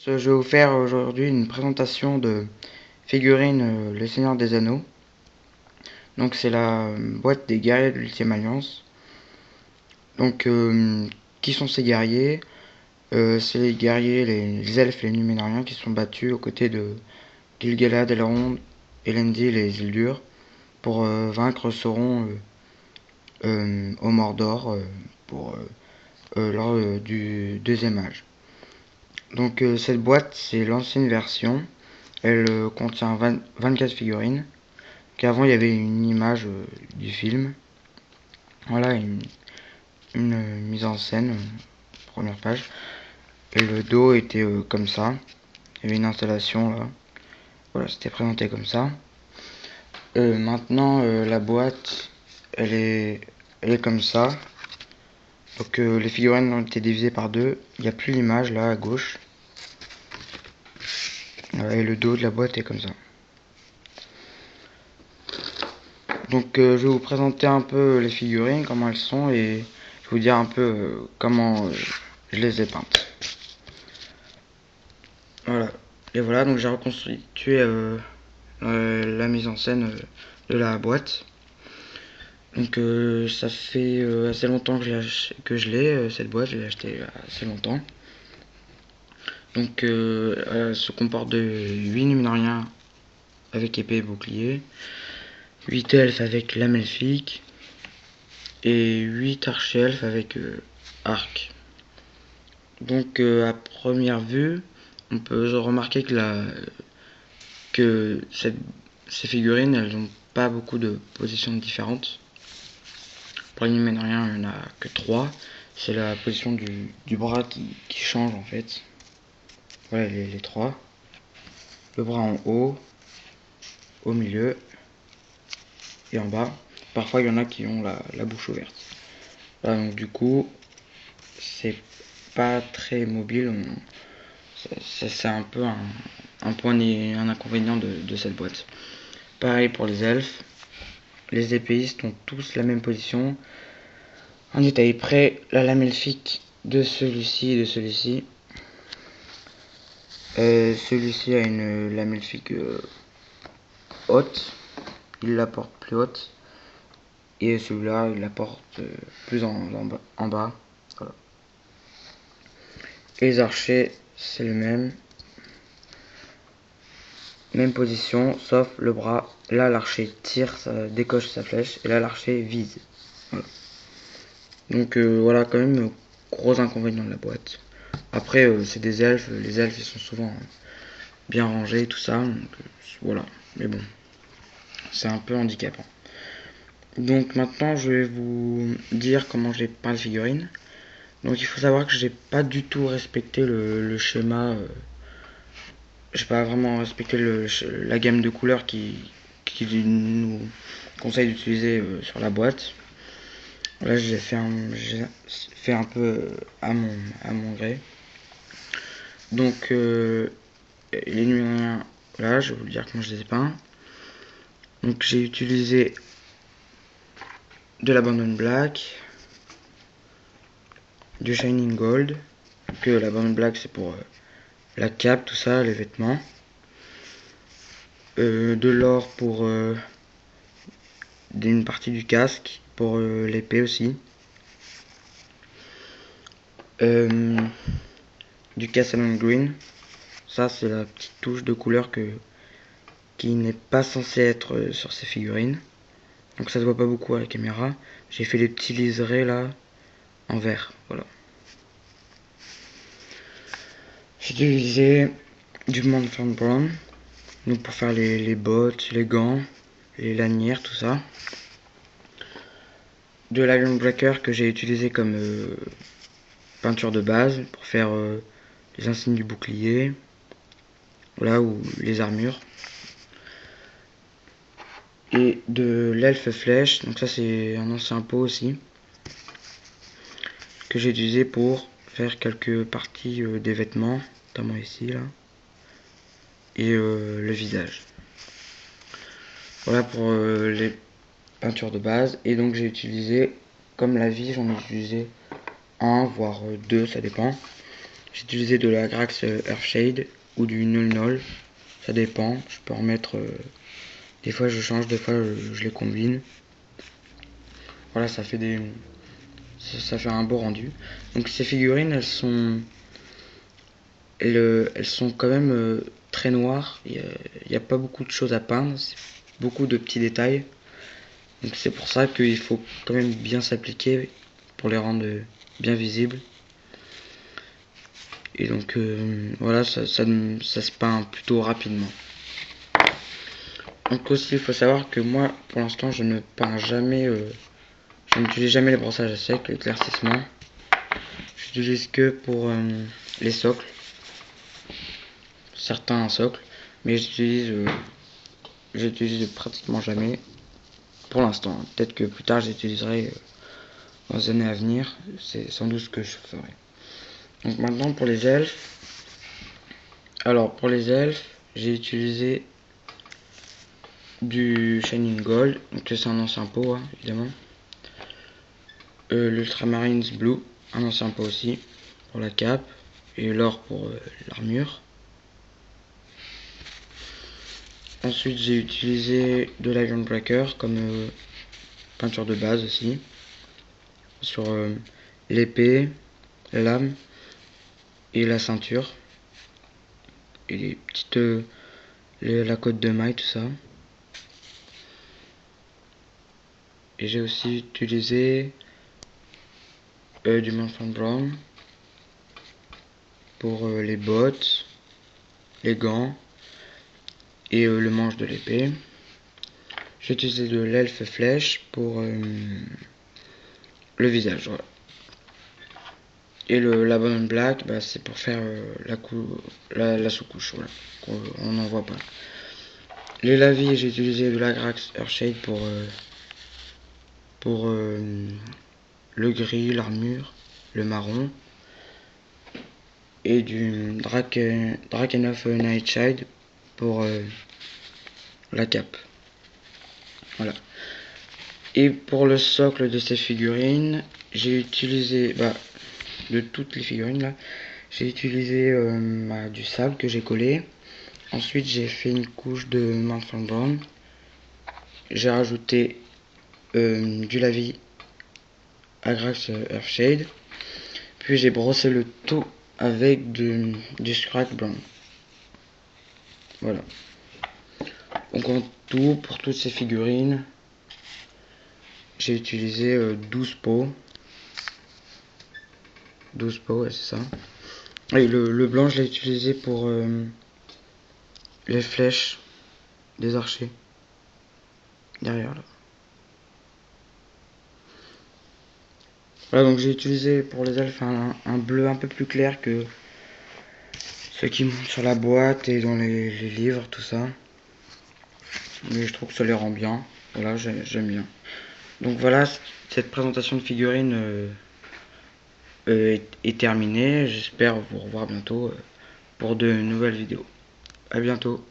Je vais vous faire aujourd'hui une présentation de figurine Le Seigneur des Anneaux. Donc c'est la boîte des guerriers de l'Ultime Alliance. Donc qui sont ces guerriers? C'est les guerriers, les elfes et les Núménoriens qui sont battus aux côtés de Gil-galad, Elrond, Elendil et Isildur pour vaincre Sauron au Mordor lors du deuxième âge. Donc cette boîte, c'est l'ancienne version. Elle contient 24 figurines. Qu'avant il y avait une image du film. Voilà, une mise en scène, première page. Et le dos était comme ça. Il y avait une installation là. Voilà, c'était présenté comme ça. Maintenant, la boîte, elle est comme ça. Donc les figurines ont été divisées par deux. Il n'y a plus l'image là à gauche. Et le dos de la boîte est comme ça. Donc je vais vous présenter un peu les figurines, comment elles sont, et je vais vous dire un peu comment je les ai peintes. Voilà. Et voilà, donc j'ai reconstitué la mise en scène de la boîte. Donc ça fait assez longtemps que je l'ai, cette boîte, je l'ai achetée assez longtemps. Donc elle se comporte de 8 Núménoriens avec épée et bouclier, 8 elfes avec lame elfique, et 8 archi-elfes avec arc. Donc à première vue, on peut remarquer que ces figurines, elles n'ont pas beaucoup de positions différentes. Pour les Núménoriens, il n'y en a que 3. C'est la position du bras qui change en fait. Voilà les 3. Le bras en haut, au milieu et en bas. Parfois il y en a qui ont la bouche ouverte. Voilà, donc du coup, c'est pas très mobile. C'est un peu un point et un inconvénient de cette boîte. Pareil pour les elfes. Les épéistes ont tous la même position. En détail près, la lame elfique de celui-ci et de celui-ci. Celui-ci a une lame elfique haute. Il la porte plus haute. Et celui-là, il la porte plus en bas. Voilà. Et les archers, c'est le même. Même position, sauf le bras. Là, l'archer tire, décoche sa flèche. Et là, l'archer vise. Voilà. Donc voilà, quand même, gros inconvénient de la boîte. Après, c'est des elfes. Les elfes, ils sont souvent bien rangés, tout ça. Donc voilà. Mais bon, c'est un peu handicapant. Donc maintenant, je vais vous dire comment j'ai peint les figurines. Donc il faut savoir que j'ai pas du tout respecté le schéma. J'ai pas vraiment respecté la gamme de couleurs qui nous conseille d'utiliser sur la boîte. Là, j'ai fait un peu à mon gré. Donc les numériens, là, je vais vous dire comment je les ai peints. Donc j'ai utilisé de l'Abandon Black, du Shining Gold, que l'Abandon Black c'est pour la cape, tout ça, les vêtements, de l'or pour une partie du casque, pour l'épée aussi, du Castle Green, ça c'est la petite touche de couleur qui n'est pas censée être sur ces figurines, donc ça se voit pas beaucoup à la caméra. J'ai fait les petits liserés là en vert, voilà. J'ai utilisé du Montfort Brown, donc pour faire les bottes, les gants, les lanières, tout ça. De l'Ironbreaker que j'ai utilisé comme peinture de base pour faire les insignes du bouclier, voilà, ou les armures. Et de l'elfe flèche, donc ça c'est un ancien pot aussi, que j'ai utilisé pour faire quelques parties des vêtements, notamment ici là, et le visage. Voilà pour les peintures de base. Et donc j'ai utilisé, comme la vie, j'en ai utilisé un voire deux, ça dépend. J'ai utilisé de la Grax Earthshade ou du Null Null. Ça dépend. Je peux en mettre. Des fois je change, des fois je les combine. Voilà, ça fait ça fait un beau rendu. Donc ces figurines, elles sont quand même très noires. Il n'y a pas beaucoup de choses à peindre. C'est beaucoup de petits détails. Donc c'est pour ça qu'il faut quand même bien s'appliquer pour les rendre bien visibles. Et donc voilà, ça se peint plutôt rapidement. Donc aussi il faut savoir que moi pour l'instant je ne peins jamais, je n'utilise jamais les brossages à sec, l'éclaircissement. J'utilise que pour les socles, certains socles, mais j'utilise pratiquement jamais pour l'instant. Peut-être que plus tard j'utiliserai dans les années à venir, c'est sans doute ce que je ferai. Donc maintenant pour les elfes. Alors pour les elfes, j'ai utilisé du Shining Gold, donc c'est un ancien pot hein, évidemment. L'Ultramarines Blue, un ancien pot aussi pour la cape, et l'or pour l'armure. Ensuite j'ai utilisé de l'Ironbreaker comme peinture de base aussi, sur l'épée, la lame et la ceinture. Et les petites la côte de maille, tout ça. Et j'ai aussi utilisé du Montfort Brown pour les bottes, les gants et le manche de l'épée. J'ai utilisé de l'elfe flèche pour le visage, voilà. Et la Bone Black, bah, c'est pour faire la sous-couche, voilà, qu'on n'en voit pas. Les lavis, j'ai utilisé de la Grax Earthshade pour le gris, l'armure, le marron. Et du Drakenhof Nightshade pour la cape. Voilà. Et pour le socle de ces figurines, j'ai utilisé, de toutes les figurines là, j'ai utilisé du sable que j'ai collé. Ensuite j'ai fait une couche de Montfort Brown. J'ai rajouté du lavis à Grax Earthshade. Puis j'ai brossé le tout avec du Scratch Brown. Voilà. Donc en tout, pour toutes ces figurines, j'ai utilisé 12 pots. 12 pots, ouais, c'est ça. Et le blanc, je l'ai utilisé pour les flèches des archers. Derrière, là. Voilà, donc j'ai utilisé pour les elfes un bleu un peu plus clair que ceux qui montent sur la boîte et dans les livres, tout ça. Mais je trouve que ça les rend bien. Voilà, j'aime bien. Donc voilà, cette présentation de figurines est terminée. J'espère vous revoir bientôt pour de nouvelles vidéos. À bientôt.